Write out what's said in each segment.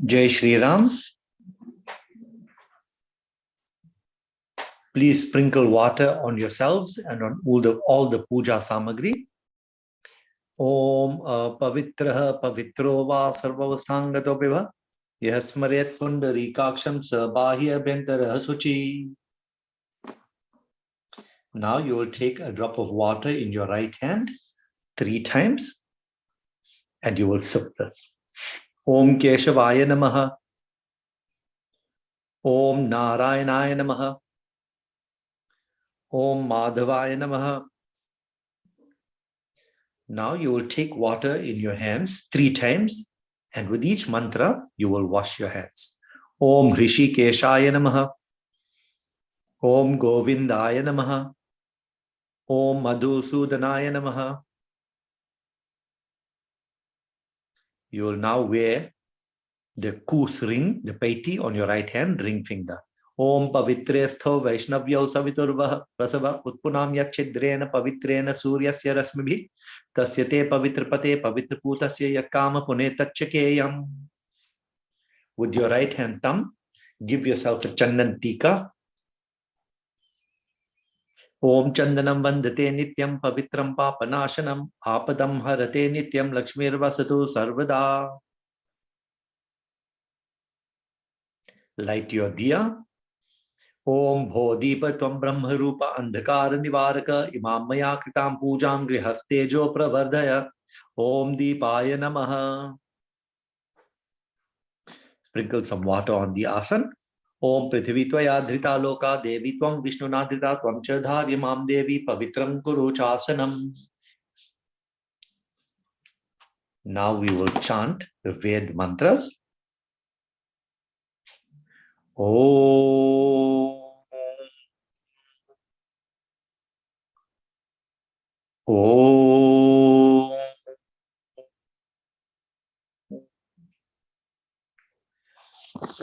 Jai Shri Ram. Please sprinkle water on yourselves and on all the puja samagri. Om pavitraha pavitro va sarvavasthangato piva yah smaryat pundarikaksham sabahya bhentarah suchi. Now you will take a drop of water in your right hand 3 times and you will sip this. Om Keshavaya Namaha. Om Narayanaya Namaha. Om Madhavaya Namaha. Now you will take water in your hands 3 times, and with each mantra, you will wash your hands. Om Rishikeshaya Namaha. Om Govindaya Namaha. Om Madhusudanaya Namaha. You will now wear the kus ring, the paiti on your right hand, ring finger. Om Pavitreastho Vaishnavyo Saviturvah Prasava Utpunam Yakchidrena Pavitrena Suryasya Rasmibhi Tasyate Pavitrapate Pavitraputasya Yakama Punetachakeyam. With your right hand thumb, give yourself a Chandan Tika. Om Chandanam Vandate Nityam Pavitram Papanashanam Apadam Harate Nityam Lakshmir Vasatu Sarvada. Light your diya. Om Bhodhipa Tvam Brahma Rupa Andhakara Nivaraka Imam Maya Kritam Pujam Grihastejo Pravardhaya. Om Deepaya Namaha. Sprinkle some water on the asan. Om Prithvi Tvaya Dhrita Loka Devi Tvam Vishnu Nadhrita Tvam Chadhar Imam Devi Pavitram Kuru Chasanam. Now we will chant the Ved mantras. Om. Om.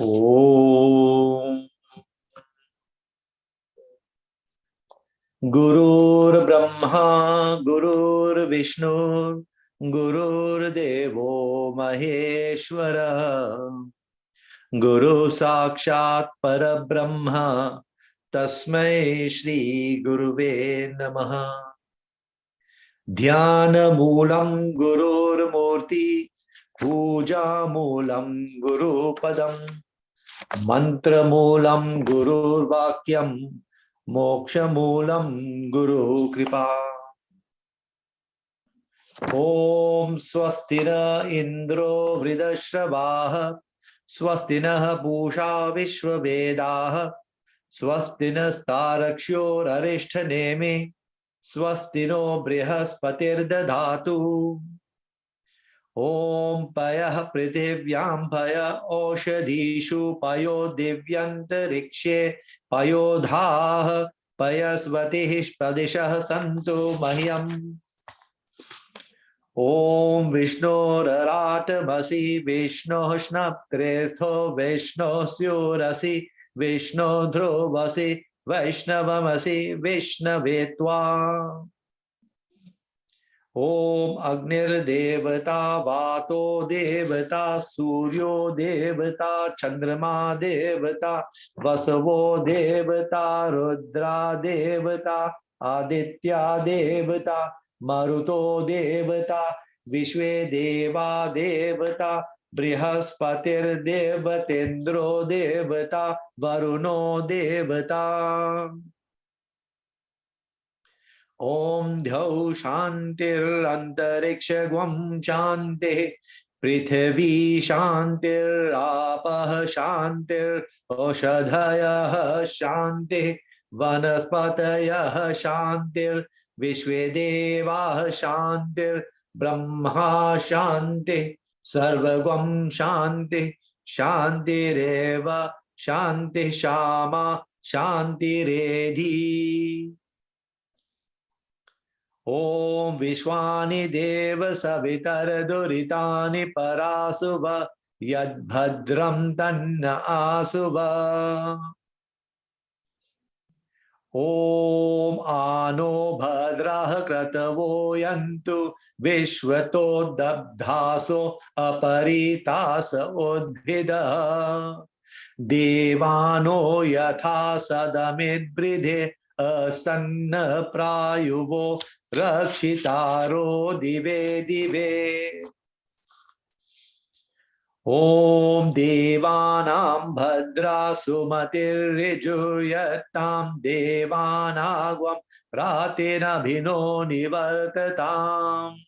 Om. Gurur Brahma, Gurur Vishnu, Gurur Devo Maheshwara, Guru Sakshat Parabrahma, Tasmai Shri Guruve Namaha. Dhyana Moolam Gurur Murti, Puja Moolam Guru Padam, Mantra Moolam Gurur Vakyam, Moksha Moolam Guru Kripa. Om Swastina Indro Vridashrabaha, Swastina Pusha Vishwavedaha, Swastina Starakshor Arishthanemi, Swastino Brihaspatirdadhatu. Om Payah Prithivyam Paya Oshadhishu Payo Divyantarikshe Payodhah Payasvatih Pradeshah Santu Mahyam. Om Vishnu Raratmasi Vishnu Shnaptretho Vishnu Syurasi Vishnu Dhruvasi Vaishnavamasi Vishnavetva. Om Agnir Devata Vato Devata Suryo Devata Chandrama Devata Vasavo Devata Rudra Devata Aditya Devata Maruto Devata Vishwe Deva Devata Brihaspatir Devatendro Devata Varuno Devata. Om Dhau Shantir Antariksha Gwam Shanti Prithvi Shantir Apah Shantir Oshadhaya Shanti Vanaspataya Shantir Vishvedeva Shantir Brahma Shanti Sarvagam Shanti Shantireva Shanti Shama Shantiredhi. Om Vishwani Deva Savitar Duritani Parasuva Yadbhadram Tanna Asuva. ओम आनो भद्राः क्रतवो यन्तु विश्वतो दब्धासो अपरितास उद्भिदः देवानो यथा सदमिद्वृधे असन्न प्रायुवो रक्षितारो दिवे दिवे ओम देवानां भद्रा सुमतिर्यजुयतां देवानागवं प्रातेरभिनो निवर्तताम्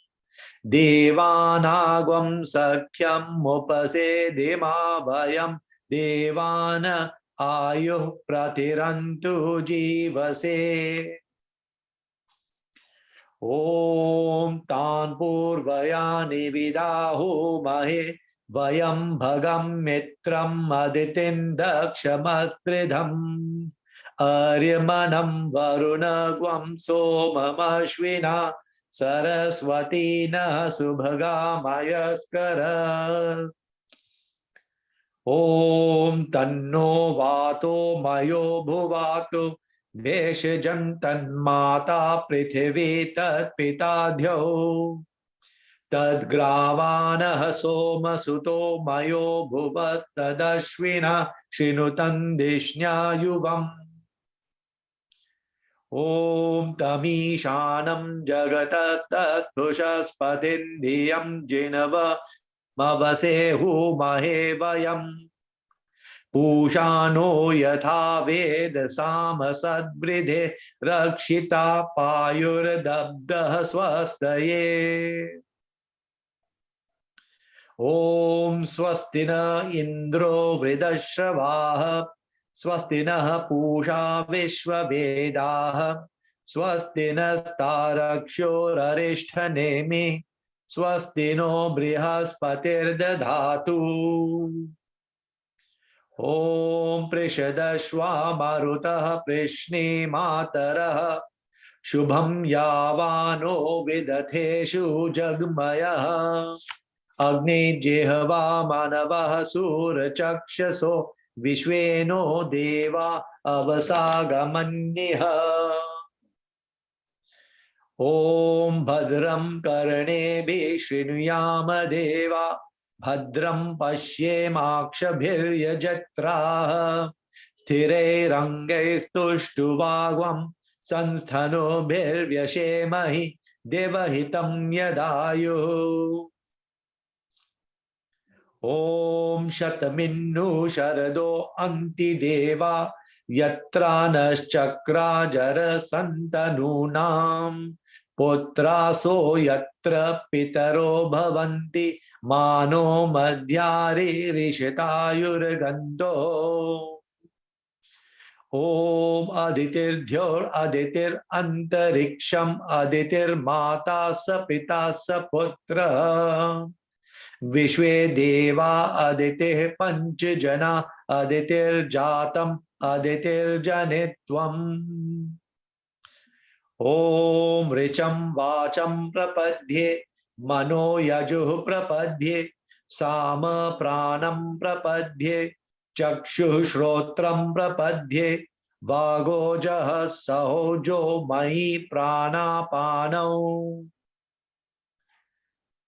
देवानागवं सख्यमुपसेदिमा भयं देवान आयुः प्रतिरन्तु जीवसे ओम तान् पूर्वयानि विदाहुमहे वयं भगं मित्रम् अदितिं दक्षमस्कृधम् अर्यमणं वरुणग्वं सोममश्विना सरस्वती न सुभगामयस्कर ओम तन्नो वातो मयो भुवातो भेषजं तन्माता पृथिवी तत्पिताद्यौ तद्ग्रावाणः सोमसुतो मयो भुवस्तदश्विना शृणुतं दिष्ण्यायुवम् ओम तमीशानं जगतस्तत्पुषस्पतिन्धियं जिनवमवसेहुमहे वयम् पूषानो यथा वेद साम सद्वृधे रक्षिता पायुर्दब्धः स्वस्तये ओम स्वस्ति न इंद्रो वृद्धश्रवाः स्वस्ति नः पूषा विश्ववेदाः स्वस्ति नस्तारक्षोररिष्ठनेमि स्वस्ति नो बृहस्पतिर्दधातु ओम पृषदश्वा मरुतः पृश्निमातरः शुभं यावानो विदथेषु जगमयः अग्निजिह्वा मानवः सूरचक्षसो विश्वेनो देवा अवसागमन्यः ओम भद्रं कर्णेभिः शृणुयाम देवा भद्रं पश्येमाक्षभिर्यजत्राः स्थिरैरङ्गैस्तुष्टुवाग्वं संस्थनोभिर्व्यशेमहि देवहितं यदायुः ओम शतमिन्नु शरदो अन्तिदेवा यत्रा नश्चक्राजर सन्तनूनां पुत्रासो यत्र पितरो भवन्ति मानो मध्यारिरिषतायुर्गन्धो ओम अदितिर्द्योरदितिरन्तरिक्षम् अदितिर्माता स पिता स पुत्र विश्वे देवा अदितिः पंचजना अदितिर्जातम् अदितिर्जनित्वम् ओम ऋचं वाचं प्रपद्ये मनो यजुः प्रपद्ये साम प्राणं प्रपद्ये चक्षुः श्रोत्रं प्रपद्ये वागोजः सहोजो मयि प्राणापानौ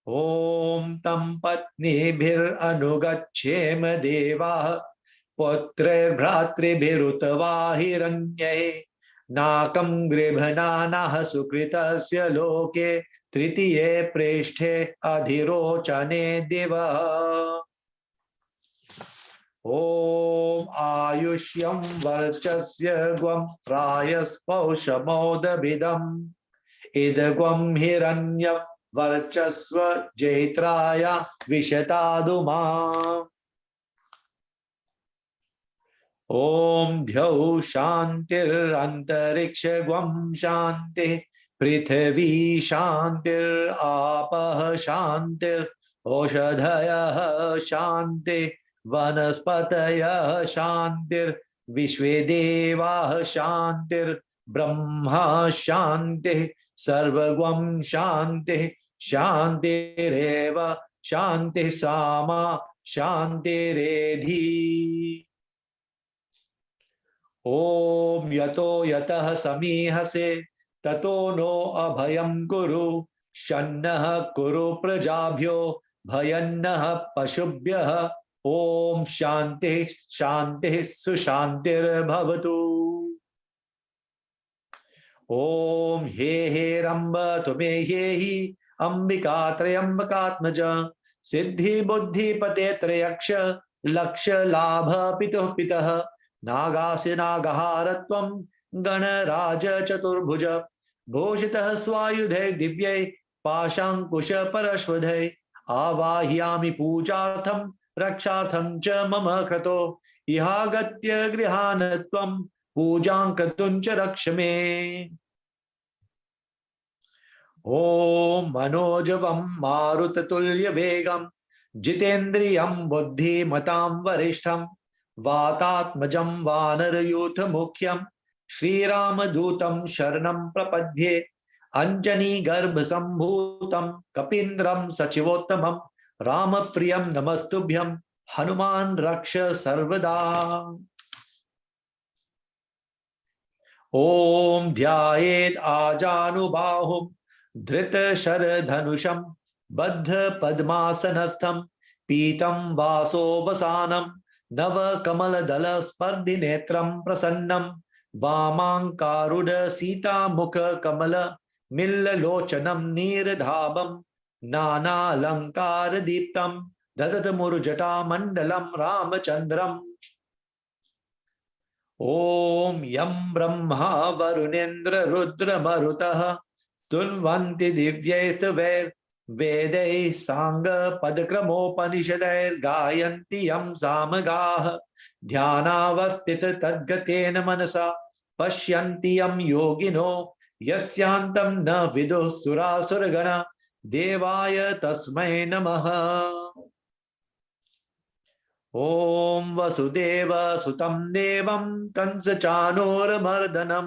ओम तं पत्नीभिरनुगच्छेम देवाः पुत्रैर्भ्रातृभिरुतवा हिरण्यैः नाकं गृभणानः सुकृतस्य लोके तृतीये प्रेष्ठे अधिरोचने दिवः ओम आयुष्यं वर्चस्य ग्वं प्रायस्पौषमोदभिदम् इदग्वं हिरण्यं वर्चस्व जैत्राय विशतादुमा ओम द्यौ शांतिरंतरिक्षगं शांति पृथ्वी शांतिरापः शांतिरौषधयः शांति वनस्पतयः शांतिर्विश्वे देवाः शांतिर्ब्रह्मा शांतिः सर्वगं शांति शांतिरेव शांति सामा शांतिरेधि ओम यतो यतः समीहसे ततो नो अभयं कुरु शन्नः कुरु प्रजाभ्यो भयन्नः पशुभ्यः ओम शांति शांति सुशांतिर्भवतु। ओम हे रंब तुमे हे अंबिका त्रयंबकात्मज सिद्धि बुद्धि पते त्रयक्ष लक्ष लाभ पितुः पितः नागासि नागहारत्वं गणराज चतुर्भुज भूषितः स्वायुधै दिव्यै पाशाङ्कुश परश्वधै आवाह्यामि पूजार्थं रक्षार्थं च मम क्रतो इहागत्य गृहान् त्वं पूजां कर्तुं च रक्ष मे। ओम मनोजवं मारुततुल्यवेगं जितेन्द्रियं बुद्धिमतां वरिष्ठं वातात्मजं वानरयूथमुख्यं श्रीरामदूतं शरणं प्रपद्ये अञ्जनीगर्भसम्भूतं कपीन्द्रं सचिवोत्तमं रामप्रियं नमस्तुभ्यं हनुमान् रक्ष सर्वदा। ओम ध्यायेत् आजानुबाहुं धृतशरधनुषं बद्ध पद्मासनस्थं पीतं वासोवसानं नवकमलदल स्पर्धिनेत्रं प्रसन्नं वामाङ्कारूढ सीतामुख कमल मिल्ललोचनं नीरधाबं नानालंकार दीप्तं ददतमुरुजटामण्डलं रामचन्द्रम्। ओम यं ब्रह्मा वरुणेन्द्र रुद्र मरुतः तुन्वन्ति दिव्यैस्तवैर् वेदैः साङ्ग पदक्रमोपनिषदैर्गायन्ति यं सामगाः ध्यानावस्थित तद्गतेन मनसा पश्यन्ति यं योगिनो यस्यान्तं न विदुः सुरासुरगणा देवाय तस्मै नमः। ओम वसुदेव सुतं देवं कंसचाणूरमर्दनं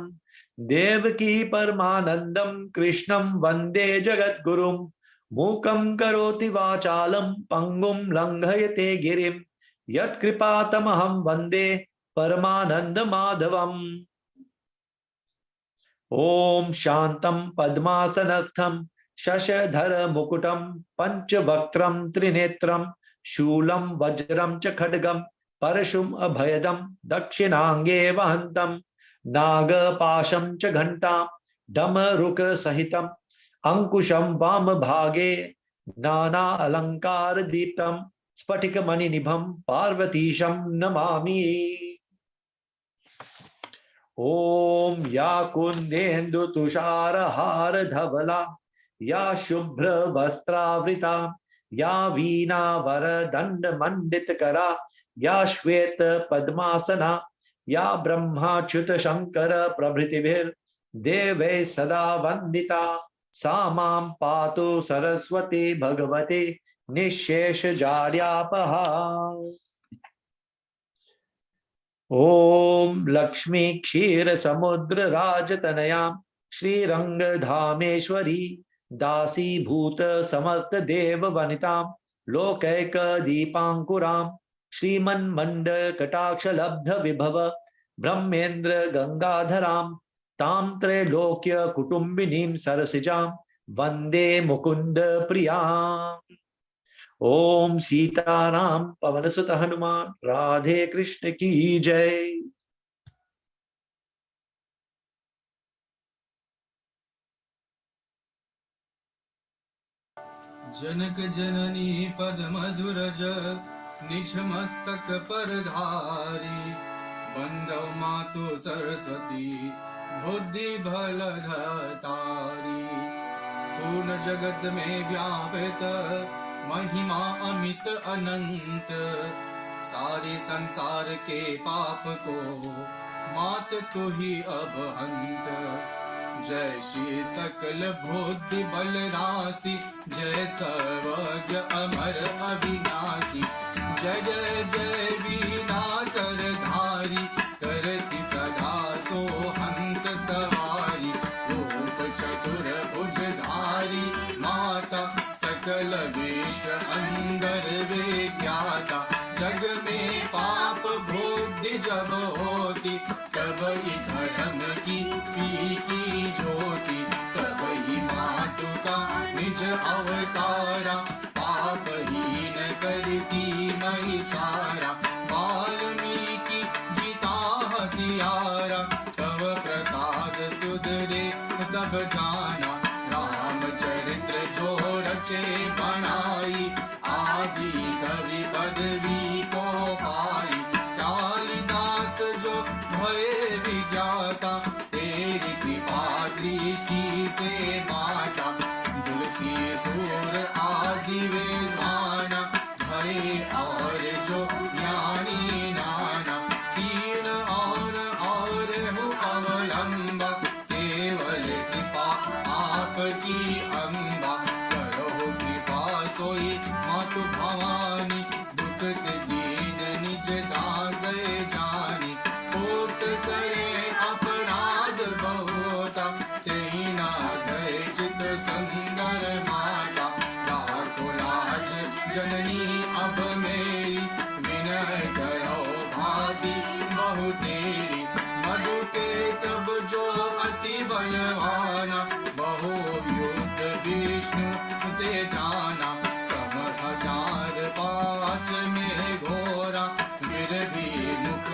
देवकी परमानंदं कृष्णं वंदे जगद्गुरुं मूकं करोति वाचालं पंगुं लंघयते गिरिं यत्कृपातमहं वंदे परमानंद माधवम्। ओम शांतं पद्मासनस्थं शशधर मुकुटं पंचवक्त्रं त्रिनेत्रं शूलं वज्रं च खड्गं परशुम् अभयदं दक्षिणांगे वहन्तं नागपाशं च घंटां डमरुक सहितं अंकुशं वाम भागे नाना अलंकार दीप्तं स्फटिकमणिनिभं पार्वतीशं नमामि। ओम या कुंदेन्दु तुषार हार धवला या शुभ्र वस्त्रावृता या वीणा वरदंड मंडित करा या श्वेत पद्मासना या ब्रह्माच्युत शंकर प्रभृतिभिर् देवै सदा वंदिता सा मां पातु सरस्वती भगवती निःशेष जाड्यापहा। ओम लक्ष्मी क्षीर समुद्र राजतनयां श्रीरंगधामेश्वरी दासीभूत समस्त देव वनितां लोकैक दीपांकुरां श्रीमन्मंड कटाक्ष लब्ध विभव ब्रह्मेन्द्र गंगाधरां तां त्रैलोक्य कुटुंबिनीं सरसिजां वंदे मुकुंद प्रियां। ओम सीताराम पवन सुत हनुमान राधे कृष्ण की जय। जनक जननी पद मधुरज निज मस्तक पर धारी बंदौ मातु सरस्वती बुद्धि भल धारी पूर्ण जगत में व्यापित महिमा अमित अनंत सारे संसार के पाप को मात तू ही अब हंत जय श्री सकल बुद्धि बल राशि जय सर्वज्ञ अमर अविनाशी जय जय जय वीणा कर धारी करति सदा सो हंस सवारी रूप चतुर भुज धारी माता सकल विश्व अंदर विज्ञाता जग में पाप बुद्धि जब होती तब ही धर्म की फीकी ज्योति, तब ही मातु का निज अवतारा, पापहीन करती महिसारा, वाल्मीकि जीता हथियारा, तव प्रसाद सुधरे सब जाना, रामचरित्र जो रचे बनाई, आदि कवि पदवी को पाई, कालिदास जो भये विज्ञाता, तेरी कृपा दृष्टि से माता, तुलसी सूर आदि वेदाना, भये और जो ज्ञानी नाना, तीन और हो अवलंबा, केवल कृपा आपकी अम्बा, करो कृपा सोई मातु भवानी, दुखत दीन निज दास जानी, कोट करे अपराध बहुता, तेहि ना धरे चित सुंदर माता, लाखो लाज जननी अब मेरी, विनय करो भाती बहु तेरी, मधु के तब जो अति बलवाना, बहु युक्त विष्णु से जाना, सम 1005 में घोरा, फिर भी मुख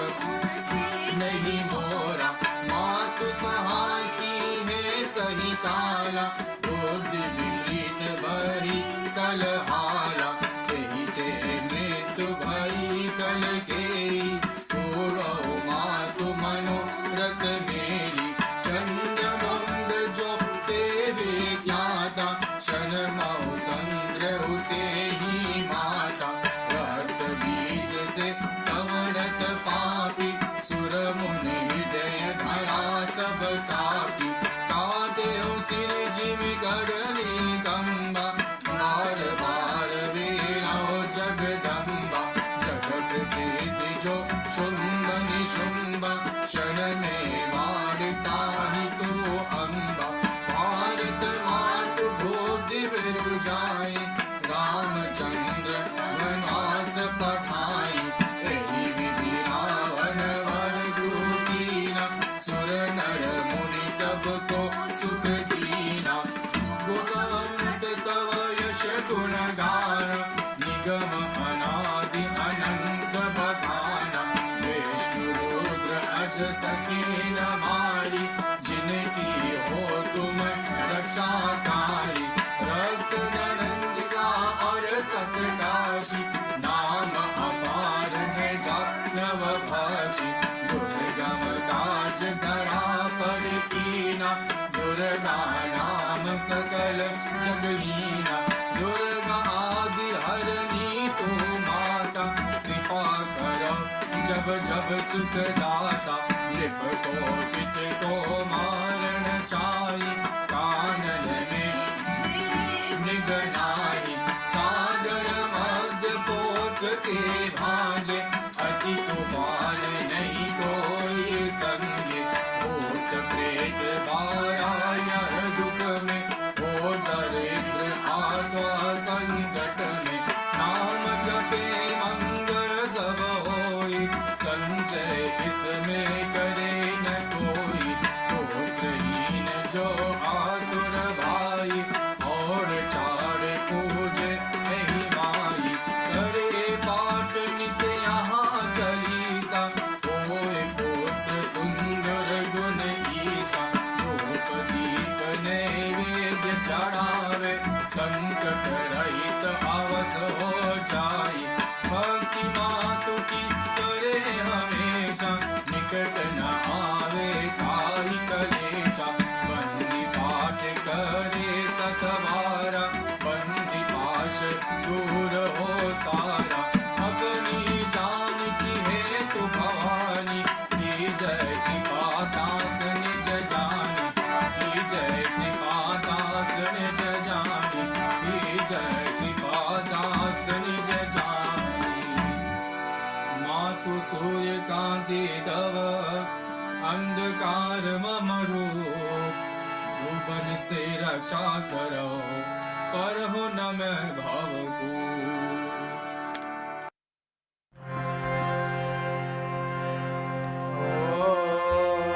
नहीं मोरा, मातु सहाय की है कहीं काला, बुद्धि विपरीत भरी कलहाला, तेहि ते मृत्यु भई कल केई, पूरो मातु मनोरथ मेरी, चंद्रमुंड जो ते विज्ञाता, शन मऊ संग्रह ते ही माता, रक्त बीज से समरत पापी, सुर मुनि हृदय धरा सब तापी, काटे सिर जिम करनी कंबा, बार बार वीरो जगदम्बा, जग प्रसिद्ध जो शुंभ निशुंभ, क्षण में मारता ही तो अम्बा, भारत मातु बुद्धि विरु जाए, रामचंद्र वनवास पठाई, एहि विधि रावण वर दुखीना, सुर नर मुनि सबको सुख दीना, गोसावंत तव यश गुण गान, निगम अनादि अनंत बखाना, विष्णु रुद्र अज सके न मारी, जिनकी हो तुम रक्षाकारी, रक्त नरंतिका और सतकाशी, नाम अपार है दानव भाषी, दुर्गम काज धरा पर कीना, दुर्गा नाम सकल जगलीना, दुर्गा आदि हरनी तो माता, कृपा करो जब जब सुख दाता, लिप को पित को मारण चाही, कानन में मृग नाही, सागर मध्य पोत के भाजे, अति तूफान नहीं कोई संगे, भूत प्रेत बारा यह दुख में, हो दरिद्र अथवा संकट में, नाम जपे मंगल सब होई, संचय इसमें करे न कोई, पुत्रहीन जो आतुर भाई, और चार पूजे नहीं माई, करे पाठ नित्य यहाँ चालीसा, कोई पुत्र सुंदर गुण ईसा, धूप दीप नैवेद्य चढ़ावे, संकट रहित अवस हो जाए, भक्ति मातु की करे हमेशा, निकट न आवे ताहि कलेशा, बंदी पाठ करे सतवारा, बंदी पाश दूर हो सारा, अपनी जान की है तु भवानी, की जय कृपा दास निज जानी, की जय कृपा दास निज जानी, की जय कृपा दास निज जानी, मातु सूर्य कांति तव अंधकार मम रूप, भुवन से रक्षा करो, पर हो न मैं भवभूत। ओम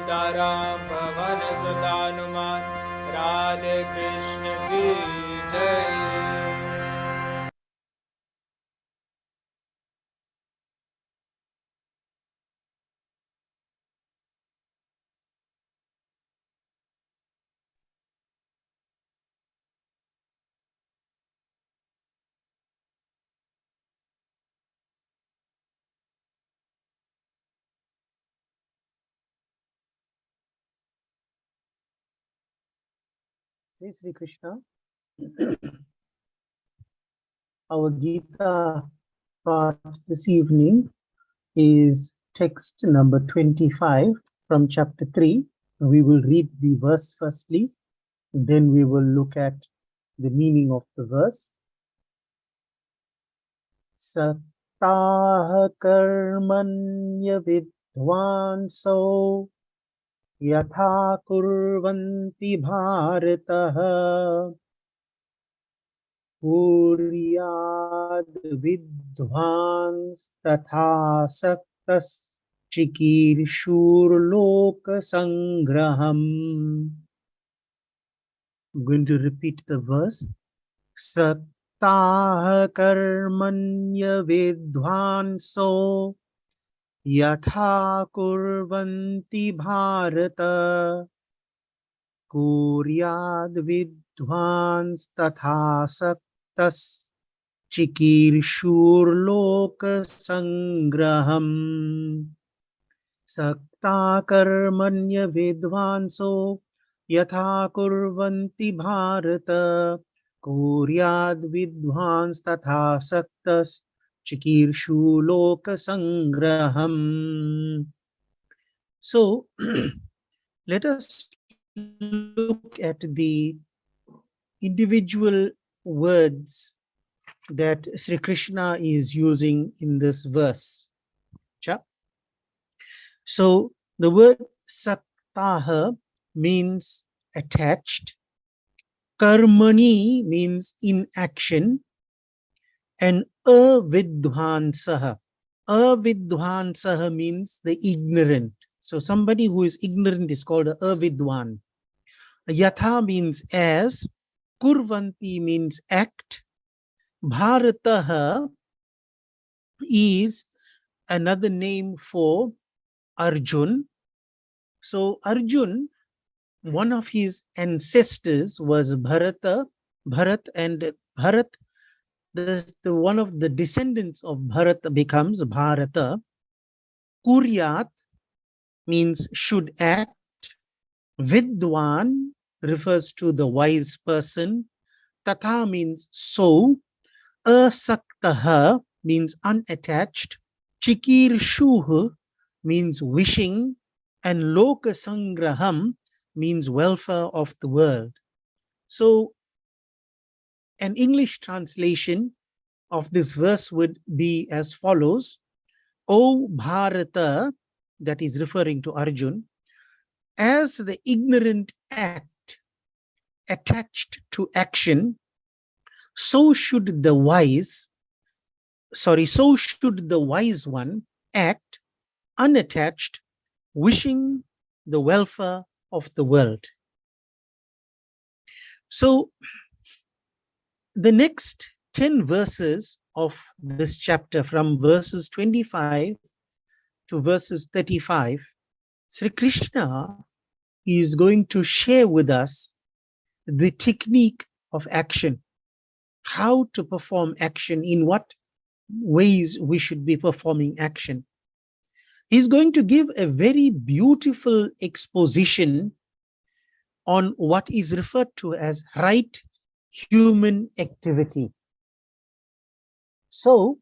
सीताराम पवन सुत हनुमान राधे कृष्ण की जय। Hey Sri Krishna. Our Gita part this evening is text number 25 from chapter 3. We will read the verse firstly, then we will look at the meaning of the verse. Sattah karmanya vidvanso yatha kurvanti bharatah Kuryad vidvans tatha saktas chikirshur loka sangraham. I'm going to repeat the verse. Sattah karmanya vidvanso yatha kurvanti bharata Kuryad vidvans tatha saktas chikirshur loka sangraham. Sakta karmanya vidvanso yatha kurvanti bharata Kuryad vidvans tatha saktas chikirshu loka sangraham. So let us look at the individual words that Sri Krishna is using in this verse. So the word saktaha means attached, karmani means in action, and avidvansaha. Avidvansaha means the ignorant. So somebody who is ignorant is called a avidvan. Yatha means as, kurvanti means act, bharataha is another name for Arjun. So Arjun, one of his ancestors was Bharat, and Bharat, the one of the descendants of Bharat becomes Bharata. Kuryat means should act. Vidwan refers to the wise person. Tatha means so. Asaktaha means unattached. Chikirshuh means wishing. And Lokasangraham means welfare of the world. So an English translation of this verse would be as follows. O Bharata, that is referring to Arjun, as the ignorant act attached to action, so should the wise one act unattached, wishing the welfare of the world. So the next 10 verses of this chapter, from verses 25 to verses 35, Sri Krishna is going to share with us the technique of action, how to perform action, in what ways we should be performing action. He's going to give a very beautiful exposition on what is referred to as right human activity. So,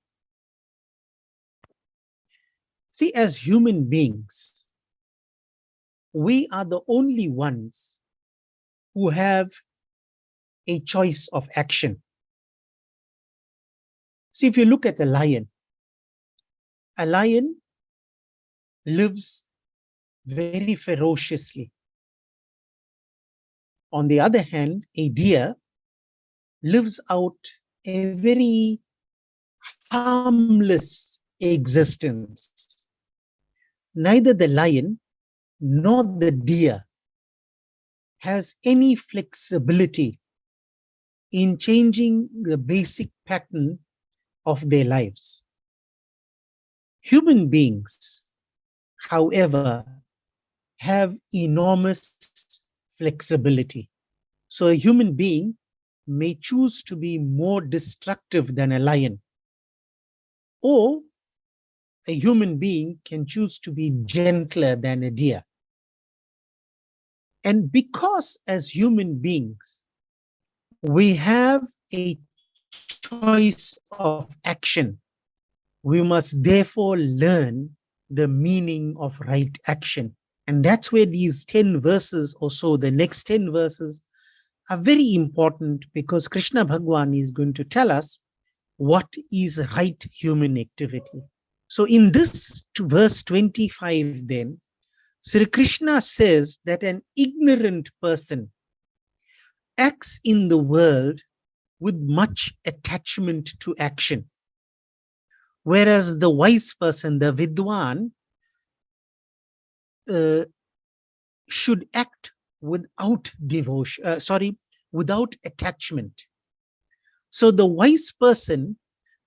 see, as human beings, we are the only ones who have a choice of action. See, if you look at a lion lives very ferociously. On the other hand, a deer lives out a very harmless existence. Neither the lion nor the deer has any flexibility in changing the basic pattern of their lives. Human beings, however, have enormous flexibility. So a human being may choose to be more destructive than a lion, or a human being can choose to be gentler than a deer. And because as human beings, we have a choice of action, we must therefore learn the meaning of right action. And that's where these 10 verses or so, the next 10 verses, are very important, because Krishna Bhagwan is going to tell us what is right human activity. So in this verse 25 then, Sri Krishna says that an ignorant person acts in the world with much attachment to action, whereas the wise person, the Vidwan, should act without devotion, without attachment. So the wise person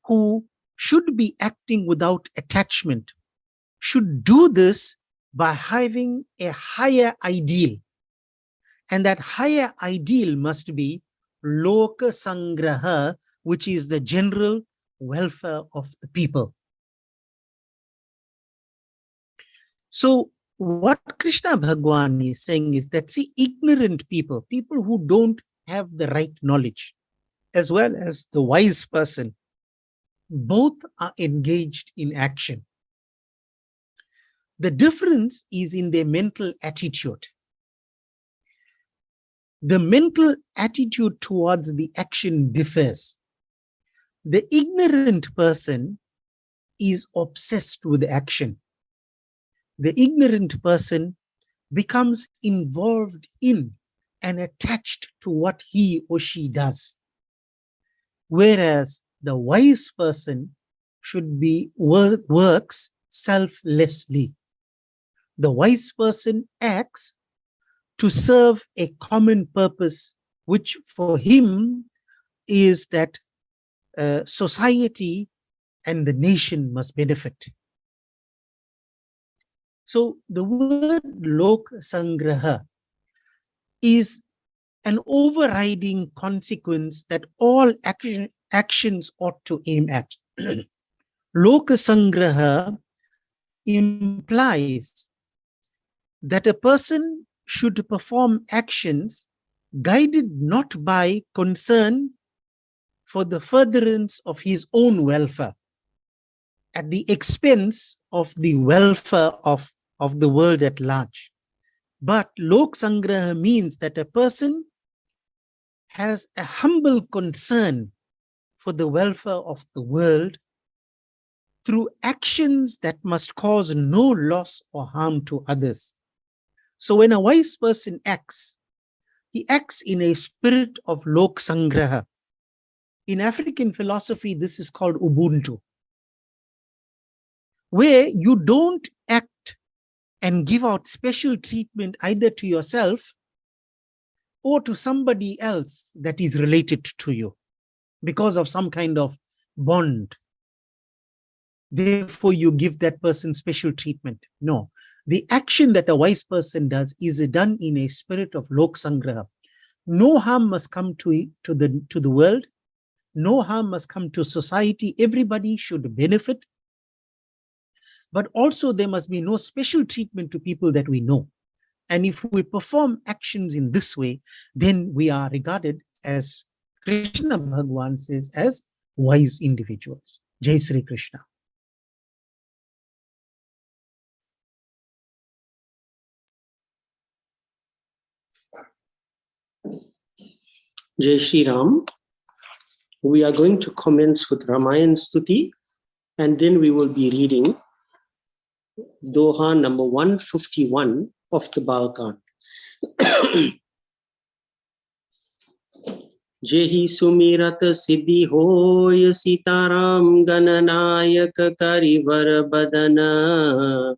who should be acting without attachment should do this by having a higher ideal. And that higher ideal must be Loka Sangraha, which is the general welfare of the people. So what Krishna Bhagwan is saying is that, see, ignorant people, people who don't have the right knowledge, as well as the wise person, both are engaged in action. The difference is in their mental attitude. The mental attitude towards the action differs. The ignorant person is obsessed with action. The ignorant person becomes involved in and attached to what he or she does. Whereas the wise person should be works selflessly. The wise person acts to serve a common purpose, which for him is that society and the nation must benefit. So the word Lok Sangraha is an overriding consequence that all actions ought to aim at. Lok Sangraha implies that a person should perform actions guided not by concern for the furtherance of his own welfare at the expense of the welfare of the world at large. But Lok Sangraha means that a person has a humble concern for the welfare of the world through actions that must cause no loss or harm to others. So when a wise person acts, he acts in a spirit of Lok Sangraha. In African philosophy, this is called Ubuntu, where you don't act and give out special treatment either to yourself or to somebody else that is related to you because of some kind of bond. Therefore, you give that person special treatment. No. The action that a wise person does is done in a spirit of Lok Sangraha. No harm must come to the world. No harm must come to society. Everybody should benefit. But also there must be no special treatment to people that we know. And if we perform actions in this way, then we are regarded, as Krishna Bhagwan says, as wise individuals. Jai Sri Krishna. Jai Shri Ram. We are going to commence with Ramayan Stuti, and then we will be reading Doha number 151 of the Balkan. Jehi sumirat siddhi hoy sitaram gananayak karivar badana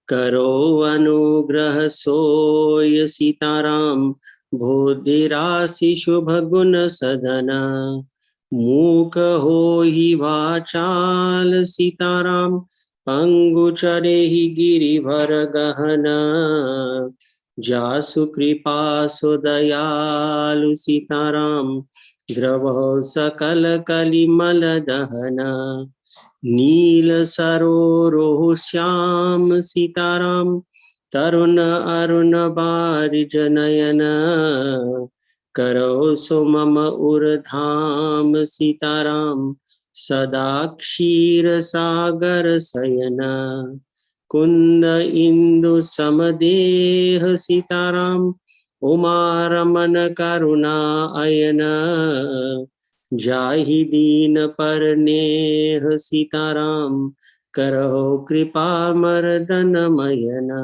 करो अनुग्रह सोय सीताराम, बुद्धिराशि शुभ गुण सदन, मूक होहि वाचाल सीताराम, पंगु चढ़ेहि गिरिवर गहन, जासु कृपा सु दयालु सीताराम, द्रवहु सकल कलिमल दहन, नील सरोरुह श्याम सीताराम, तरुण अरुण बारिज नयन, करो सुमम उर्धाम सीताराम, सदा क्षीर सागर शयन, कुंद इंदु समदेह सीताराम, उमा रमन करुणा अयन, जाहि दीन पर नेह सीताराम, करहो कृपा मर्दन मयना,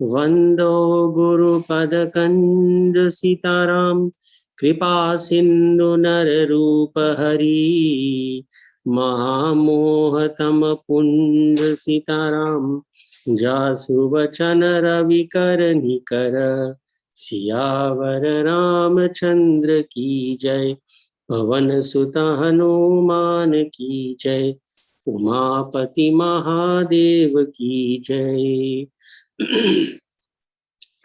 वंदो गुरु पद कंज सीताराम, कृपा सिंधु नर रूप हरि, महामोहतम पुंज सीताराम, जासु वचन रवि कर निकर, सियावर रामचंद्र की जय, पवन सुत हनुमान की जय, उमापति महादेव की जय।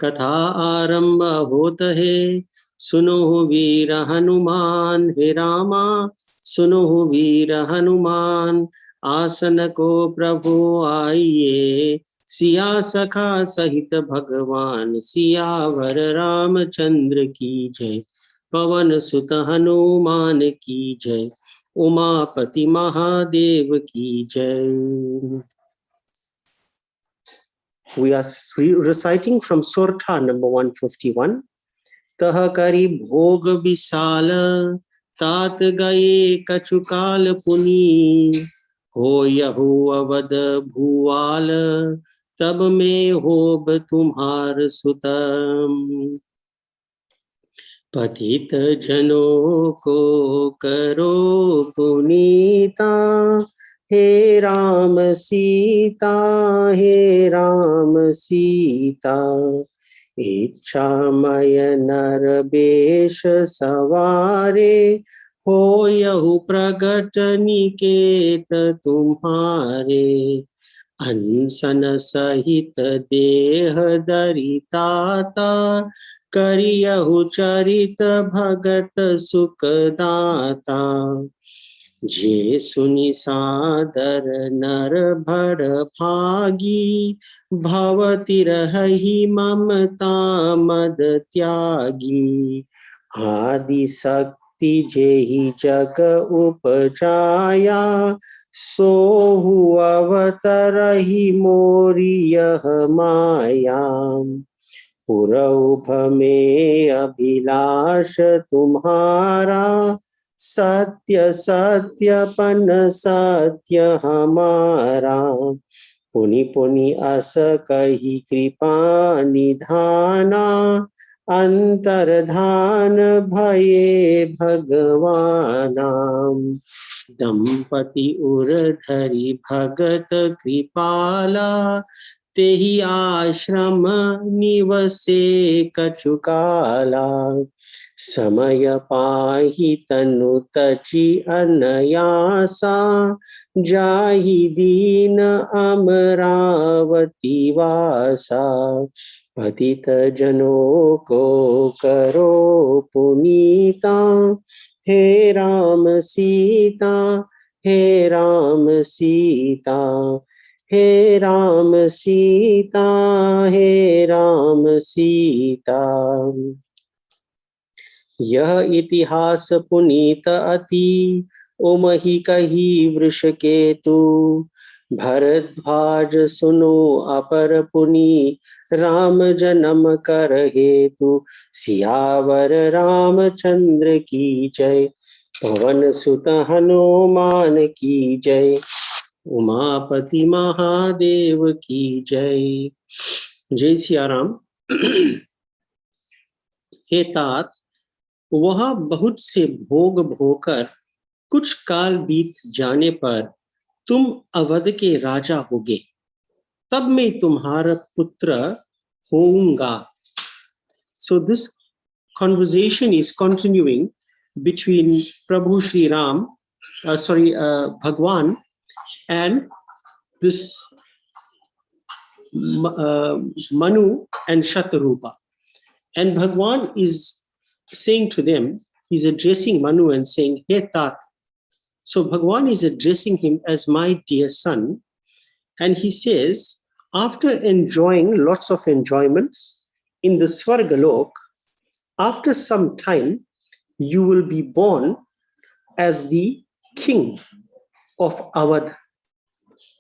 कथा आरंभ होत है, सुनो वीर हनुमान, हे रामा सुनो वीर हनुमान, आसन को प्रभु आइए, सिया सखा सहित भगवान, सियावर रामचंद्र की जय, पवन सुत हनुमान की जय, उमापति महादेव की जय। We are reciting from Surta number 151. तह करी भोग विशाल, तात गए कछुकाल पुनी, हो यहु अवध भुआल, तब में होब तुम्हार सुतम, पतित जनों को करो पुनीता, हे राम सीता, हे राम सीता, इच्छामय नर बेश सवारे, हो यहु प्रगट निकेत तुम्हारे, अनसन सहित देह दरिताता, करियहु चरित भगत सुखदाता, जे सुनि सादर नर भर भागी, भवति रहि ममता मद त्यागी, आदि शक्ति जेहि जग उपजाया, सोहु अवतरहि मोरि यह माया, पुरौभ में अभिलाष तुम्हारा, सत्य सत्यपन सत्य हमारा, पुनि पुनि अस कही कृपा निधाना, अंतर्धान भये भगवाना, दंपति उरधरि भगत कृपाला, तेहि आश्रम निवसे कछुकाला, समय पाहि तनु तचि अनयासा, जाहि दीन अमरावती वासा, पतित जनों को करो पुनीता, हे राम सीता, हे राम सीता, हे राम सीता, हे राम सीता। यह इतिहास पुनीत अति, उमहि कही वृष केतु, भरद्वाज सुनो अपर पुनि, राम जन्म कर हेतु, सियावर रामचंद्र की जय, पवन सुत हनुमान की जय, उमापति महादेव की जय। जय सिया राम। हे तात, वह बहुत से भोग भोकर कुछ काल बीत जाने पर तुम अवध के राजा होगे। tab mein tumhara putra hounga. So this conversation is continuing between Prabhu Sri Ram, Bhagwan, and this Manu and Shatarupa. And Bhagwan is saying to them, he's addressing Manu and saying, Hey Tat. So Bhagwan is addressing him as my dear son. And he says, after enjoying lots of enjoyments in the Svargalok, after some time, you will be born as the king of Awadh.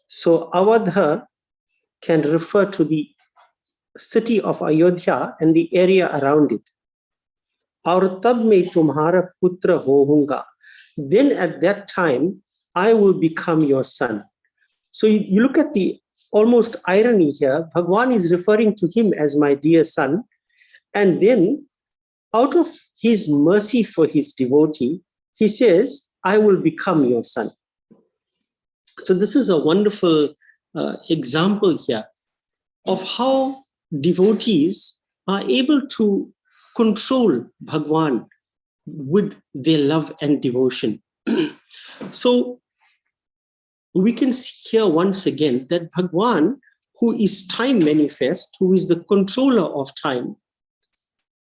So Awadha can refer to the city of Ayodhya and the area around it. Aur tab mein tumhara putra hounga. Then at that time, I will become your son. So you look at the almost irony here. Bhagwan is referring to him as my dear son. And then out of his mercy for his devotee, he says, I will become your son. So this is a wonderful example here of how devotees are able to control Bhagwan with their love and devotion. So we can see here once again that Bhagwan, who is time manifest, who is the controller of time,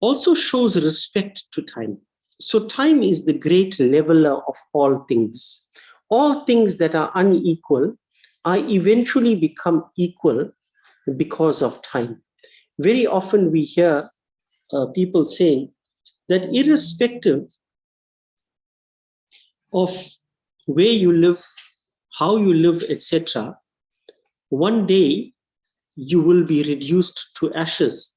also shows respect to time. So time is the great leveler of all things. All things that are unequal are eventually become equal because of time. Very often we hear people saying that irrespective of where you live, how you live, etc., one day you will be reduced to ashes.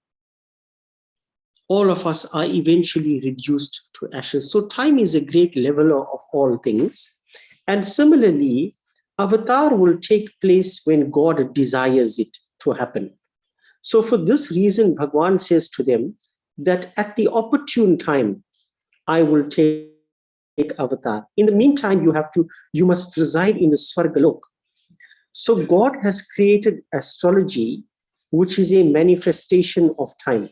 All of us are eventually reduced to ashes. So time is a great leveler of all things. And similarly, avatar will take place when God desires it to happen. So for this reason, Bhagwan says to them that at the opportune time, I will take avatar. In the meantime, you must reside in the Svargalok. So God has created astrology, which is a manifestation of time.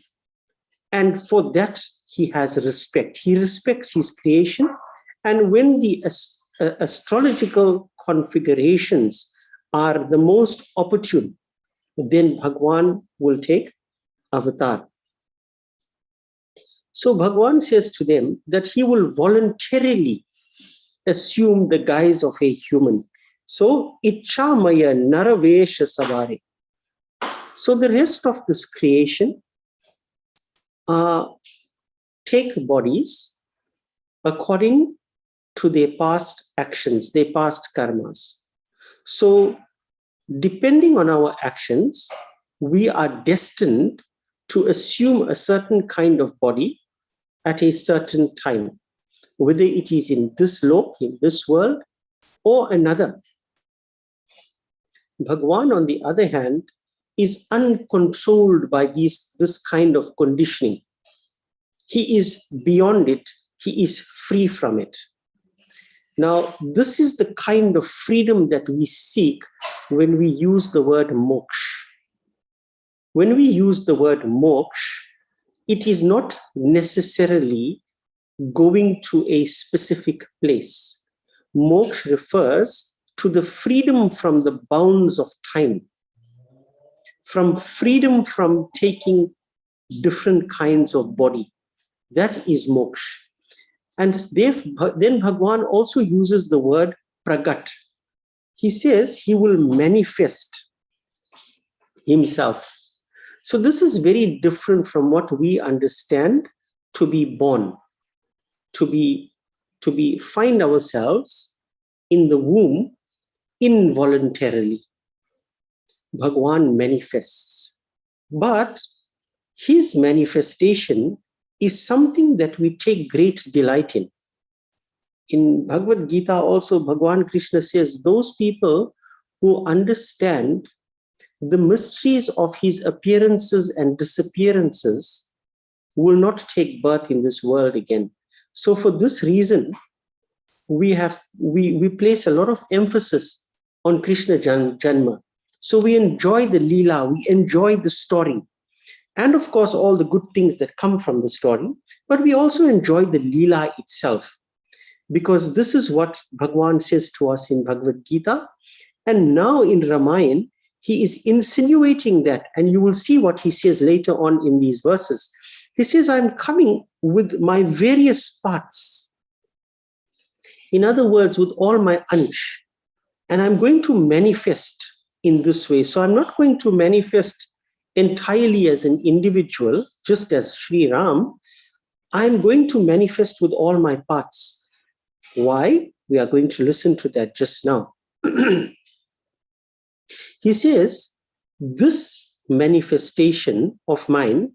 And for that, he has respect. He respects his creation. And when the astrological configurations are the most opportune, then Bhagwan will take avatar. So Bhagwan says to them that he will voluntarily assume the guise of a human. So Ichamaya Naravesha Savare. So the rest of this creation take bodies according to their past actions, their past karmas. So depending on our actions, we are destined to assume a certain kind of body at a certain time, whether it is in this lok, in this world, or another. Bhagwan, on the other hand, is uncontrolled by this kind of conditioning. He is beyond it. He is free from it. Now, this is the kind of freedom that we seek when we use the word moksha. When we use the word moksha, it is not necessarily going to a specific place. Moksha refers to the freedom from the bounds of time, from freedom from taking different kinds of body. That is moksha. And then Bhagwan also uses the word pragat. He says he will manifest himself. So this is very different from what we understand to be born, to find ourselves in the womb involuntarily. Bhagwan manifests. But his manifestation is something that we take great delight in. In Bhagavad Gita also, Bhagwan Krishna says, those people who understand the mysteries of his appearances and disappearances will not take birth in this world again. So for this reason, we place a lot of emphasis on Krishna Janma. So we enjoy the Leela, we enjoy the story. And of course, all the good things that come from the story, but we also enjoy the Leela itself. Because this is what Bhagwan says to us in Bhagavad Gita. And now in Ramayana, he is insinuating that, and you will see what he says later on in these verses. He says, I'm coming with my various parts. In other words, with all my ansh. And I'm going to manifest in this way. So I'm not going to manifest entirely as an individual, just as Sri Ram. I'm going to manifest with all my parts. Why? We are going to listen to that just now. He says, this manifestation of mine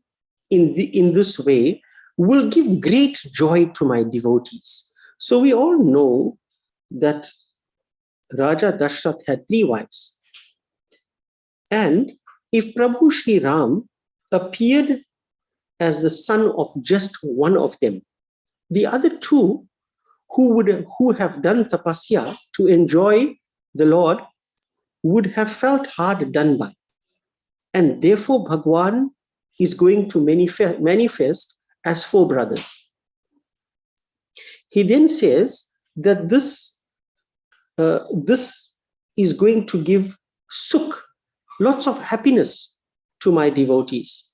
in this way will give great joy to my devotees. So we all know that Raja Dashrath had 3 wives. And if Prabhu Sri Ram appeared as the son of just one of them, the other 2 who have done tapasya to enjoy the Lord would have felt hard done by. And therefore Bhagwan is going to manifest as 4 brothers. He then says that this is going to give sukh, lots of happiness to my devotees.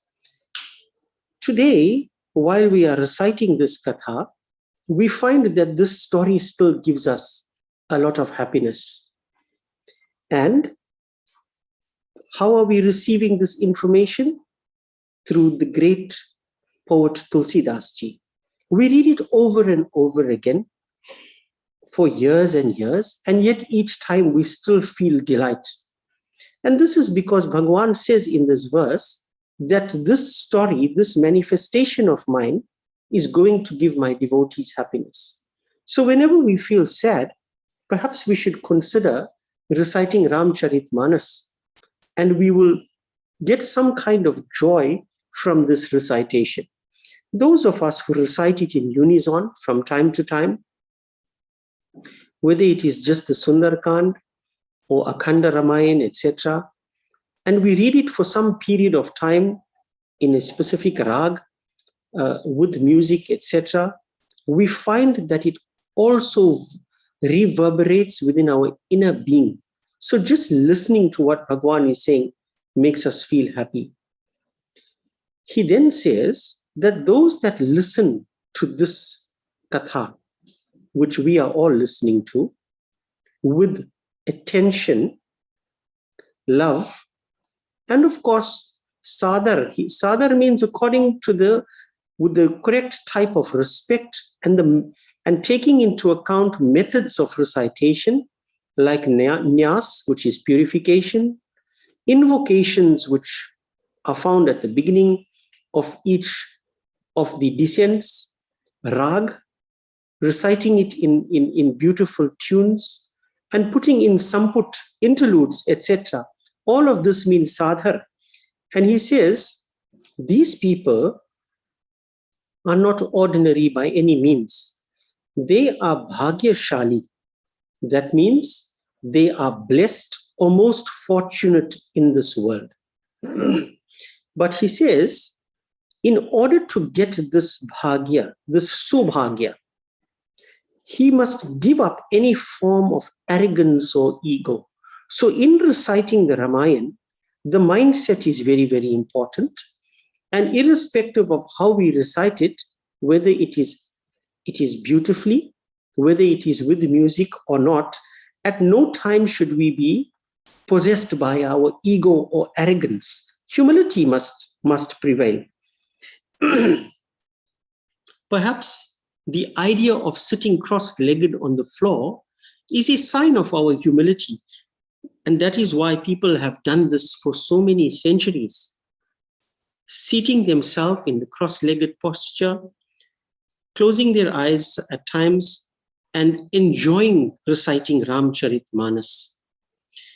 Today, while we are reciting this katha, we find that this story still gives us a lot of happiness. And how are we receiving this information? Through the great poet Tulsidas Ji. We read it over and over again for years and years, and yet each time we still feel delight. And this is because Bhagwan says in this verse that this story, this manifestation of mine, is going to give my devotees happiness. So whenever we feel sad, perhaps we should consider reciting Ramcharitmanas, and we will get some kind of joy from this recitation. Those of us who recite it in unison from time to time, whether it is just the Sundarkand or Akhanda Ramayana, etc., and we read it for some period of time in a specific rag, with music, etc., we find that it also reverberates within our inner being. So just listening to what Bhagwan is saying makes us feel happy. He then says that those that listen to this katha, which we are all listening to, with attention, love, and of course, sadar. Sadar means according to with the correct type of respect and taking into account methods of recitation like nyas, which is purification, invocations which are found at the beginning of each of the descents, rag, reciting it in beautiful tunes, and putting in samput, interludes, etc. All of this means sadhar. And he says, these people are not ordinary by any means. They are bhagyashali. That means they are blessed or most fortunate in this world. But he says, in order to get this bhagya, this subhagya, he must give up any form of arrogance or ego. So in reciting the Ramayana, the mindset is very, very important. And irrespective of how we recite it, whether it is beautifully, whether it is with music or not, at no time should we be possessed by our ego or arrogance. Humility must prevail. Perhaps the idea of sitting cross-legged on the floor is a sign of our humility. And that is why people have done this for so many centuries. Seating themselves in the cross-legged posture, closing their eyes at times, and enjoying reciting Ramcharitmanas.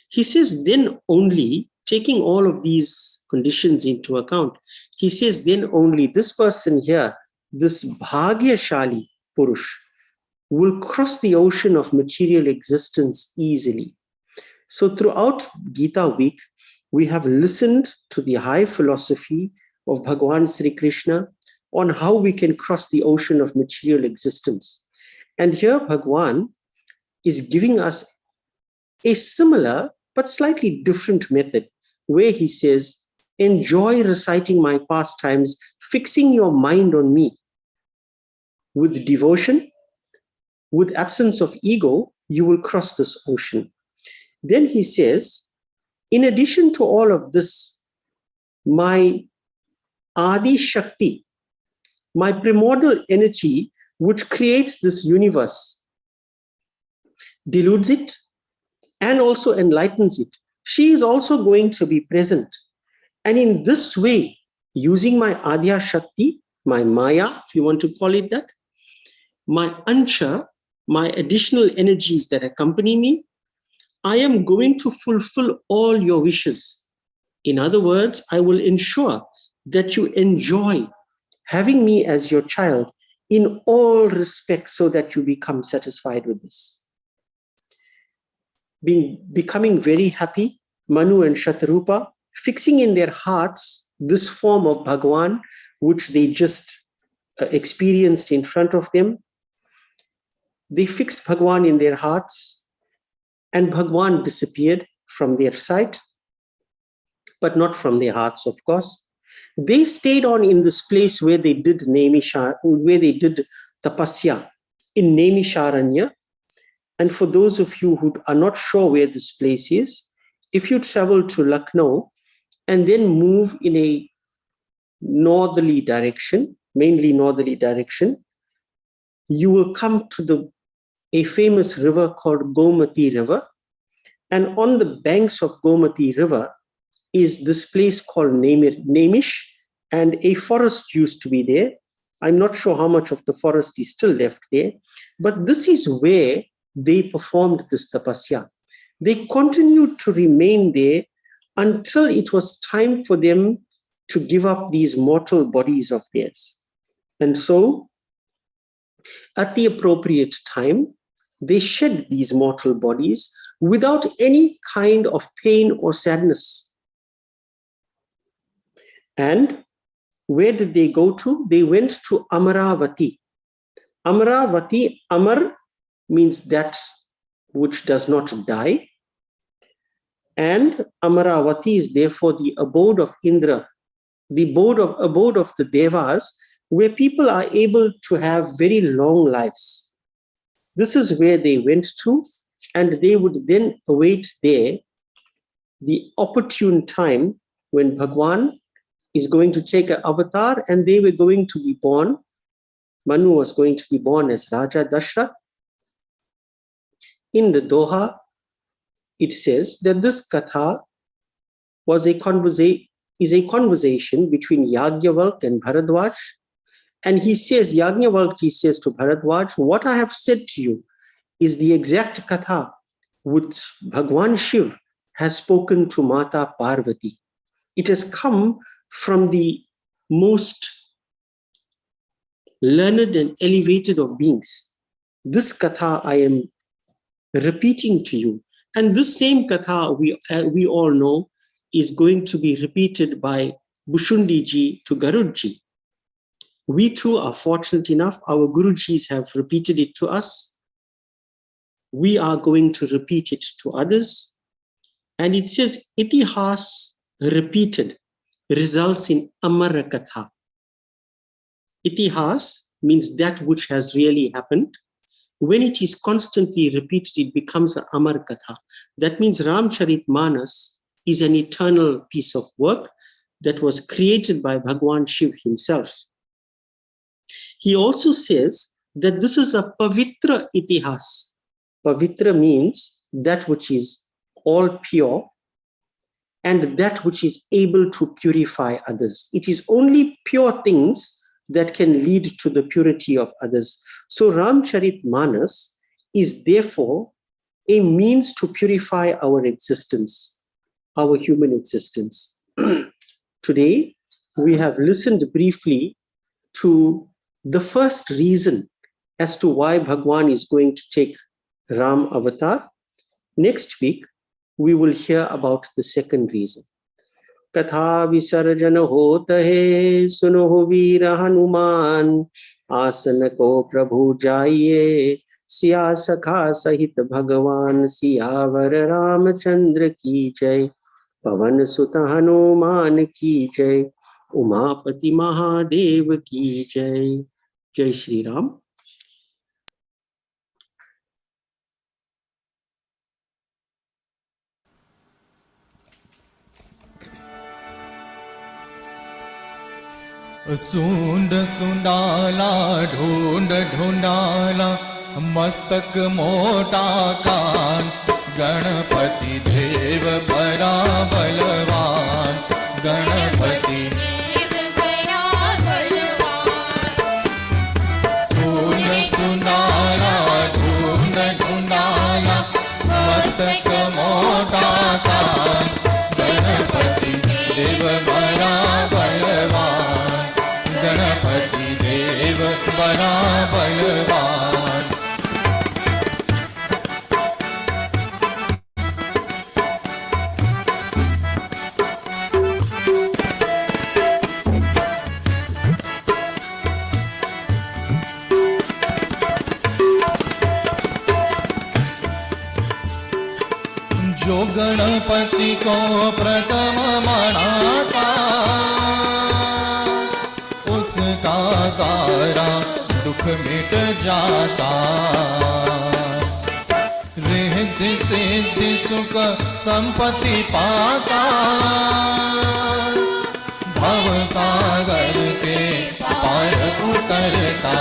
He says then only, taking all of these conditions into account, he says then only this person here, this Bhagyashali Purush, will cross the ocean of material existence easily. So throughout Gita week, we have listened to the high philosophy of Bhagwan Sri Krishna on how we can cross the ocean of material existence. And here Bhagwan is giving us a similar but slightly different method, where he says, enjoy reciting my pastimes, fixing your mind on me. With devotion, with absence of ego, you will cross this ocean. Then he says, in addition to all of this, my Adi Shakti, my primordial energy, which creates this universe, deludes it and also enlightens it. She is also going to be present. And in this way, using my Adya Shakti, my Maya, if you want to call it that, my Ansha, my additional energies that accompany me, I am going to fulfill all your wishes. In other words, I will ensure that you enjoy having me as your child in all respects so that you become satisfied with this. Becoming very happy, Manu and Shatarupa, fixing in their hearts this form of Bhagwan, which they just experienced in front of them. They fixed Bhagwan in their hearts, and Bhagwan disappeared from their sight, but not from their hearts, of course. They stayed on in this place where they did tapasya in Naimisharanya. And for those of you who are not sure where this place is, if you travel to Lucknow and then move in a northerly direction, mainly northerly direction, you will come to a famous river called Gomati River. And on the banks of Gomati River is this place called Naimish, and a forest used to be there. I'm not sure how much of the forest is still left there, but this is where they performed this tapasya. They continued to remain there until it was time for them to give up these mortal bodies of theirs. And so, at the appropriate time, they shed these mortal bodies without any kind of pain or sadness. And where did they go to? They went to Amaravati. Amaravati, Amar means that which does not die. And Amaravati is therefore the abode of Indra, the abode of the Devas, where people are able to have very long lives. This is where they went to, and they would then await there the opportune time when Bhagwan is going to take an avatar, and they were going to be born. Manu was going to be born as Raja Dashrath. In the Doha, it says that this katha is a conversation between Yajnavalkya and Bharadwaj. And he says, Yajnavalkya says to Bharadwaj, what I have said to you is the exact katha which Bhagwan Shiv has spoken to Mata Parvati. It has come from the most learned and elevated of beings. This katha I am repeating to you. And this same katha we all know is going to be repeated by Bushundi ji to Garud ji. We too are fortunate enough, our Gurujis have repeated it to us. We are going to repeat it to others. And it says, Itihas repeated results in Amara Katha. Itihas means that which has really happened. When it is constantly repeated, it becomes an Amar Katha. That means Ramcharitmanas is an eternal piece of work that was created by Bhagwan Shiv himself. He also says that this is a Pavitra Itihas. Pavitra means that which is all pure and that which is able to purify others. It is only pure things that can lead to the purity of others. So Ramcharitmanas is therefore a means to purify our existence, our human existence. Today, we have listened briefly to the first reason as to why Bhagwan is going to take Ram avatar. Next week, we will hear about the second reason. कथा विसर्जन होत है, सुनो वीर हनुमान। आसन को प्रभु जाइए, सिया सखा सहित भगवान। सियावर रामचंद्र की जय, पवन सुत हनुमान की जय, उमापति महादेव की जय। जय श्री राम। सूंड सुंडाला ढूंढ ढूंढाला, मस्तक मोटा कान। गणपति देव बड़ा बलवान, गणपति देव बड़ा बलवान। सूंड सुंडाला ढूंढ ढूंढाला, मस्तक मोटा कान। गणपति देव बड़ा बलवान, गणपति देव बड़ा बलवान। जो गणपति को प्रथम मनाता, उसका सारा दुख मिट जाता। रिद्धि सिद्धि सुख संपत्ति पाता, भव सागर के पार उतरता।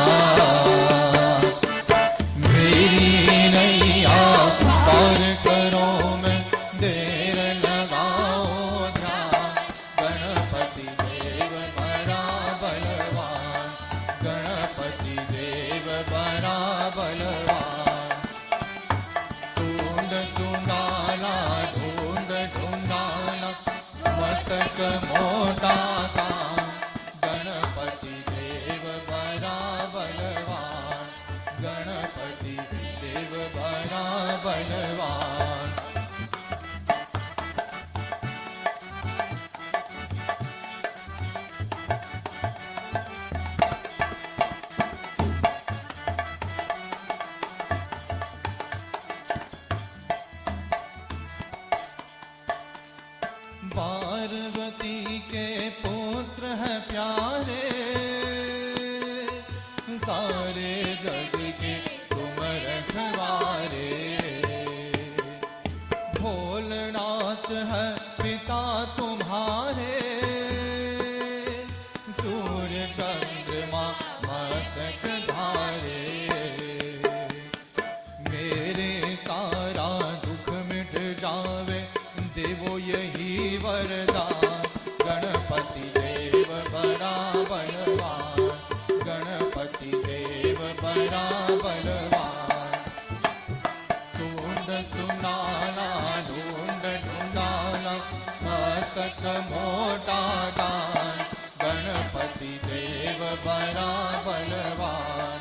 मेरी नैया पार करो, मैं देर लगाओ ध्यान। गणपति देव बड़ा बलवान, गणपति देव बड़ा बलवान। सूंड सुंडाला ढूंढ ढूंढाला, मस्तक मोटा कान। गणपति देव बड़ा बलवान, गणपति देव बड़ा बलवान। पार्वती के पुत्र है प्यारे, सारे जग के तुम रखवारे। भोलेनाथ है पिता तुम्हारे, सूर्य चंद्रमा मस्तक धारे। मेरे सारा दुख मिट जावे, देवो यही वरदान। गणपति देव बड़ा बलवान, गणपति देव बड़ा बलवान। सूंड सुंडाला ढूंढ ढूंढाला, मस्तक मोटा कान। गणपति देव बड़ा बलवान,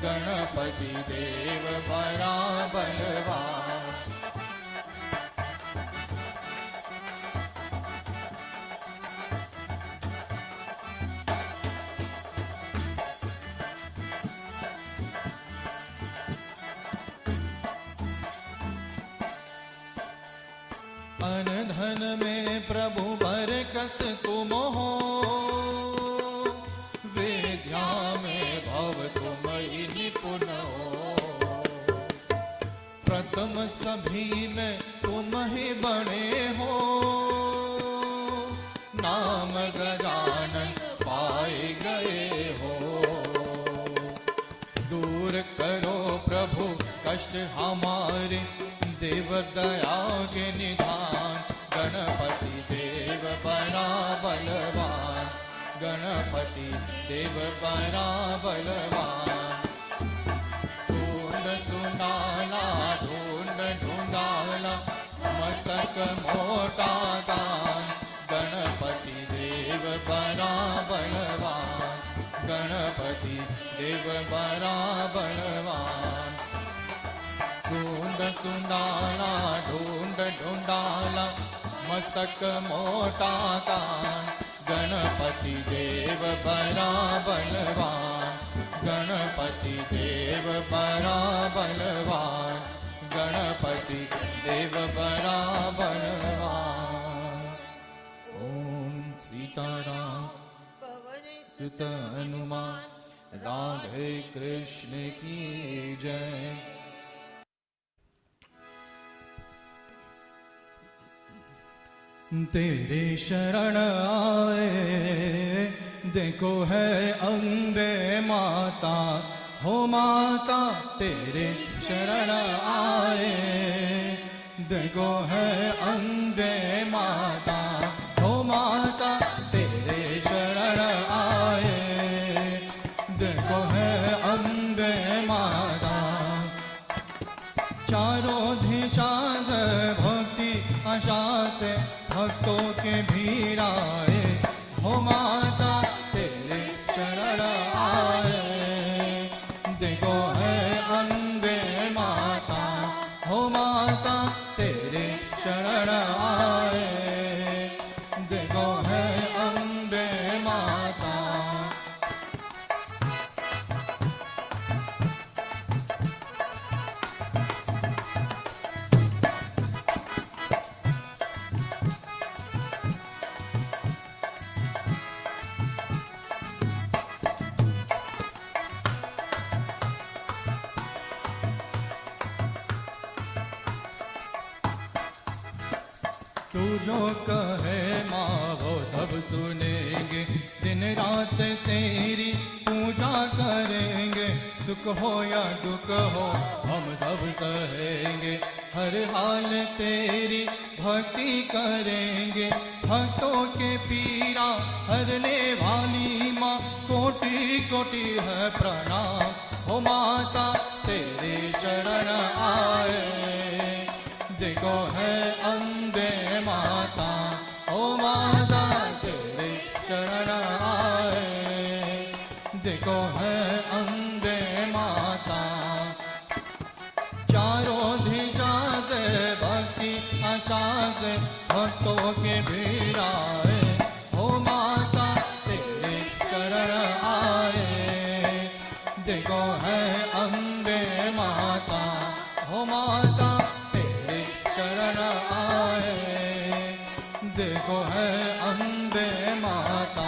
गणपति देव बड़ा बलवान। अन धन में प्रभु बरकत तुम हो, विद्या में भव तुम ही निपुण हो। प्रथम सभी में तुम ही बने हो, नाम गजानन पाए गए हो। दूर करो प्रभु कष्ट हमारे, देव दया के निधान। गणपति देव बड़ा बलवान, गणपति देव बड़ा बलवान। सूंड सुंडाला ढूंढ ढूंढाला, मस्तक मोटा कान। गणपति देव बड़ा बलवान, गणपति देव बड़ा बलवान। सूंड सुंडाला ढूंढ ढूंढाला, मस्तक मोटा कान, गणपति देव बड़ा बलवान, गणपति देव बड़ा बलवान, गणपति देव बड़ा बलवान। ओम सीताराम सुत हनुमान, राधे कृष्ण की जय। तेरे शरण आए देखो है अम्बे माता, हो माता तेरे शरण आए देखो है अम्बे माता, हो माता तेरे शरण आए देखो है अम्बे माता। चारों दिशा से भक्ति आशा से भक्तों के भीड़ आए, हो माता तेरे शरण आए देखो है अम्बे माता, हो माता तेरे शरण आए देखो है अम्बे माता। तू जो कहे माँ वो सब सुनेंगे, दिन रात तेरी पूजा करेंगे, सुख हो या दुख हो हम सब सहेंगे, हर हाल तेरी भक्ति करेंगे, भक्तों के पीरा हरने वाली माँ कोटि कोटि है प्रणाम, हो माता तेरे शरण आए देखो है अम्बे माता, ओ माता तेरे शरण आए देखो है अम्बे माता। चारों दिशा से भक्ति आशा से भक्तों के भीड़ आए, ओ माता तेरे शरण आए देखो है अम्बे माता, ओ माता शरण आए देखो है अम्बे माता।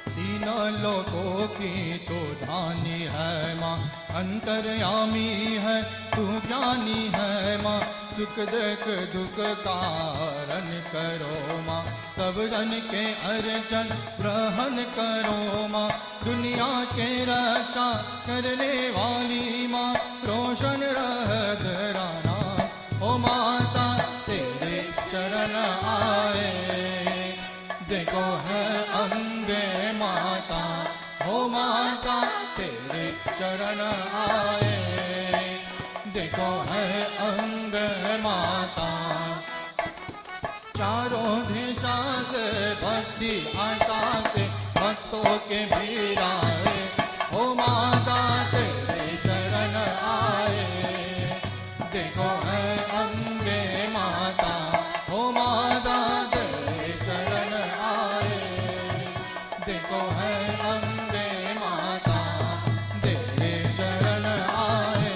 तीनों लोकों की तो धानी है माँ, अंतर्यामी है तू ज्ञानी है माँ, सुख दुख दुख कारण करो माँ, सब जन के अर्चन ग्रहण करो माँ, दुनिया के रक्षा करने वाली माँ, रोशन रहत राना, ओ माता तेरे शरण आए देखो है अम्बे माता, हो माता तेरे शरण आए देखो है अम्बे माता। चारों दिशा से भक्ति आशा से भक्तों के भीड़ आए, हो माता तेरे शरण आए देखो है अम्बे माता, हो माता तेरे शरण आए देखो है अम्बे माता, तेरे शरण आए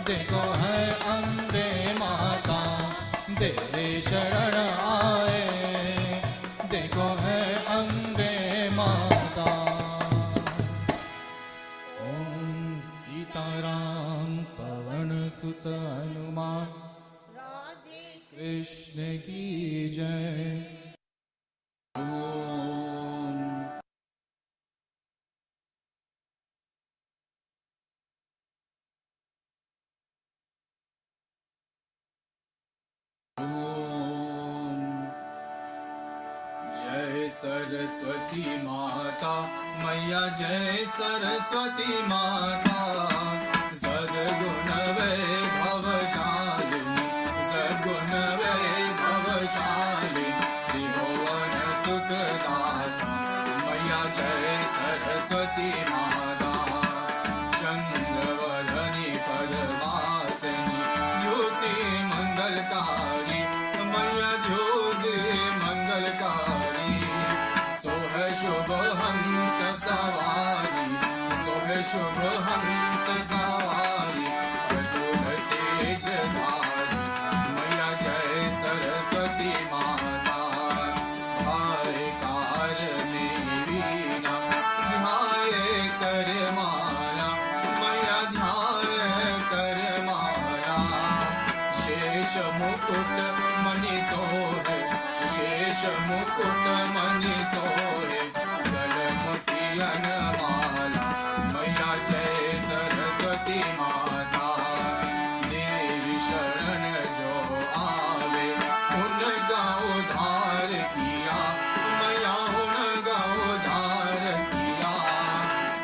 देखो है अम्बे माता, तेरे शरण आए देखो है अम्बे माता। ओम सीताराम पवन सुत हनुमान, राधे कृष्ण की जय। जय सरस्वती माता मैया, जय सरस्वती माता, सद्गुण वैभवशालिनी सद्गुण सुखदाता मैया जय सरस्वती माता चंद्रवदनी पद्मासनी ज्योति मंगलकारी मैया ज्योति मंगलकारी सोह शुभ हंस सवारी सोह शुभ हंस सवारी अतुल तेज धारी मैया जय सरस्वती माता भाई कार वीणा ध्याये कर माला मैया ध्याये कर माला शेष मुकुट मणि सोहे शेष मुकुट मणि सोहे गलमुखियन माला मैया जय सरस्वती माता देवी शरण जो आवे उनका उद्धार किया मैया उनका उद्धार किया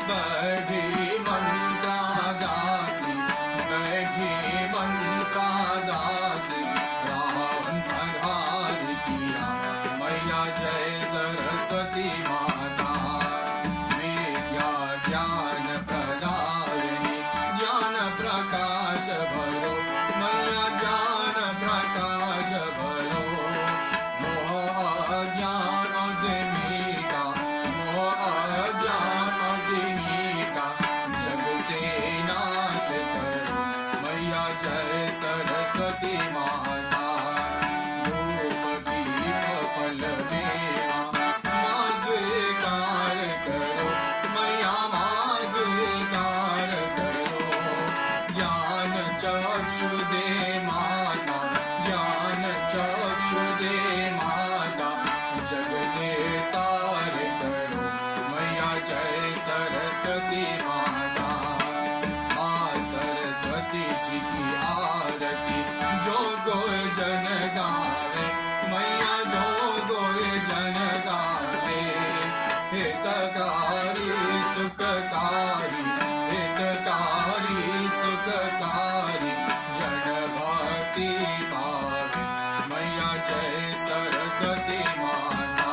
बैठी मंत्रा दासी बैठी मंत्रा दासी रावण संहार किया मैया जय सरस्वती माता विद्या ज्ञान प्रदायिनी ज्ञान प्रकाश भरो मैया ज्ञान प्रकाश भरो मोह अज्ञान अग्निका मोह अज्ञान अग्निका जग से नाश करो मैया जय सरस्वती माता धूप दीप फल मेवा माँ स्वीकार करो मैया माँ स्वीकार करो ज्ञान चक्षु दे माता ज्ञान चक्षु दे माता जग निस्तार करो मैया जय सरस्वती माता माँ सरस्वती जी की आरती जो कोई जन गावे मैया जो कोई जन गावे हितकारी सुखकारी हितकारी सुखकारी जन भक्ति पावे मैया जय सरस्वती माता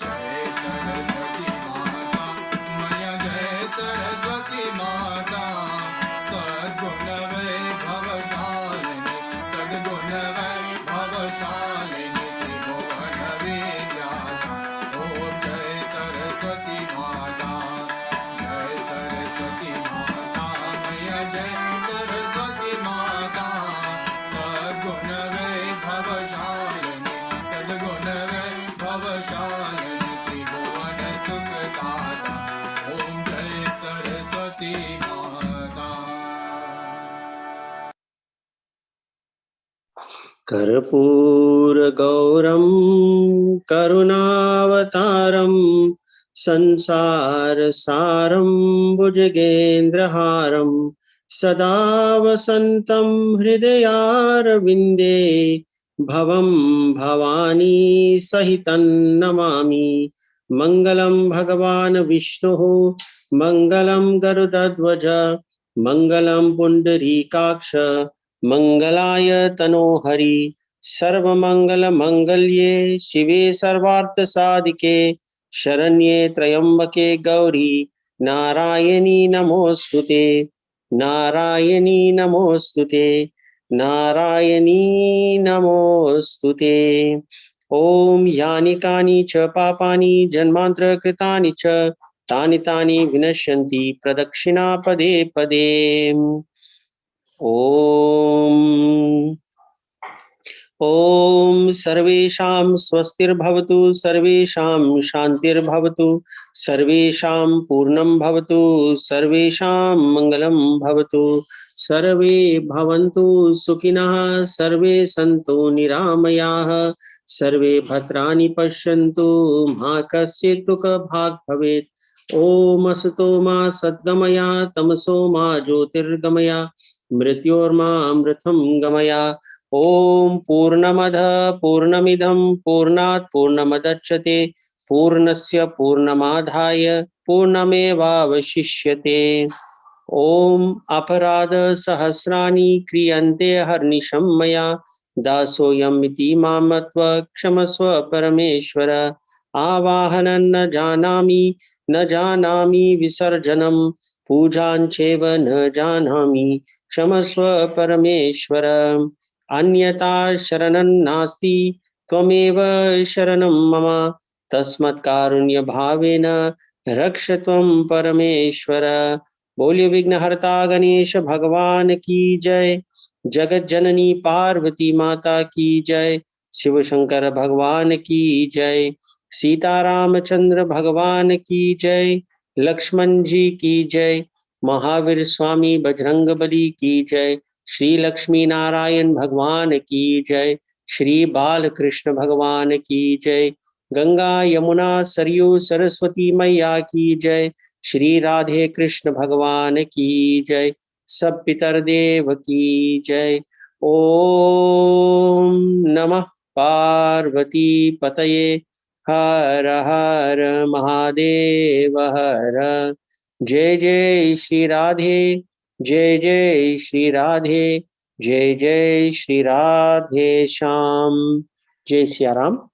जय सरस्वती माता मैया जय सरस्वती माता सद्गुण वैभवशालिनी सद्गुण वैभवशालिनी त्रिभुवन विद्याता ओम जय सरस्वती माता जय सरस्वती माता मैया जय सरस्वती माता सद्गुण वैभवशालिनी सद्गुण वैभवशालिनी त्रिभुवन सुखदाता ओम जय सरस्वती माता कर्पूरगौरं करुणावतारं संसारसारं भुजगेन्द्रहारं सदा वसन्तं हृदयारविन्दे भवं भवानी सहितं नमामि मङ्गलं भगवान् विष्णुः मङ्गलं गरुडध्वज मङ्गलं पुण्डरीकाक्ष मंगलाय तनोहरि सर्वमंगलमंगल्ये शिवे सर्वार्थसाधिके शरण्ये त्र्यंबके गौरी नारायणी नमोस्तुते नारायणी नमोस्तुते नारायणी नमोस्तुते ओम यानि कानि च पापानि जन्मान्तरकृतानि च तानि तानि विनश्यन्ति प्रदक्षिणा पदे पदे ओम सर्वेषां स्वस्तिर्भवतु सर्वेषां शान्तिर्भवतु सर्वेषां पूर्णं भवतु सर्वेषां मङ्गलं भवतु सर्वे भवन्तु सुखिनः सर्वे सन्तु निरामयाः सर्वे भद्राणि पश्यन्तु मा कश्चित् दुःखभाग् भवेत् ओम असतो मा सद्गमय तमसो मा ज्योतिर्गमय मृत्योर्मामृतं गमय ओम पूर्णमद पूर्णमिदं पूर्णात् पूर्णमुदच्यते पूर्णस्य पूर्णमादाय पूर्णमेवावशिष्यते ओम अपराध सहस्राणि क्रियन्ते हर्निशं मया दासोऽयम् इति मां मत्वा क्षमस्व परमेश्वर आवाहनं न जानामि विसर्जनं पूजाञ्चैव न जानामि क्षमस्व परमेश्वर अन्यथा शरणं नास्ति त्वमेव शरणं मम तस्मत्कारुण्यभावेन रक्ष त्वं परमेश्वर। बोलिए विघ्नहर्ता गणेश भगवान की जय, जगत जननी पार्वती माता की जय, शिव शंकर भगवान की जय, सीता रामचंद्र भगवान की जय, लक्ष्मण जी की जय, महावीर स्वामी बजरंगबली की जय, श्री लक्ष्मी नारायण भगवान की जय, श्री बालकृष्ण भगवान की जय, गंगा यमुना सरयू सरस्वती मैया की जय, श्री राधे कृष्ण भगवान की जय, सब पितर देव की जय। ओम नमः पार्वती पतये, हर हर महादेव हर। जय जय श्री राधे, जय जय श्री राधे, जय जय श्री राधे श्याम। जय सिया राम।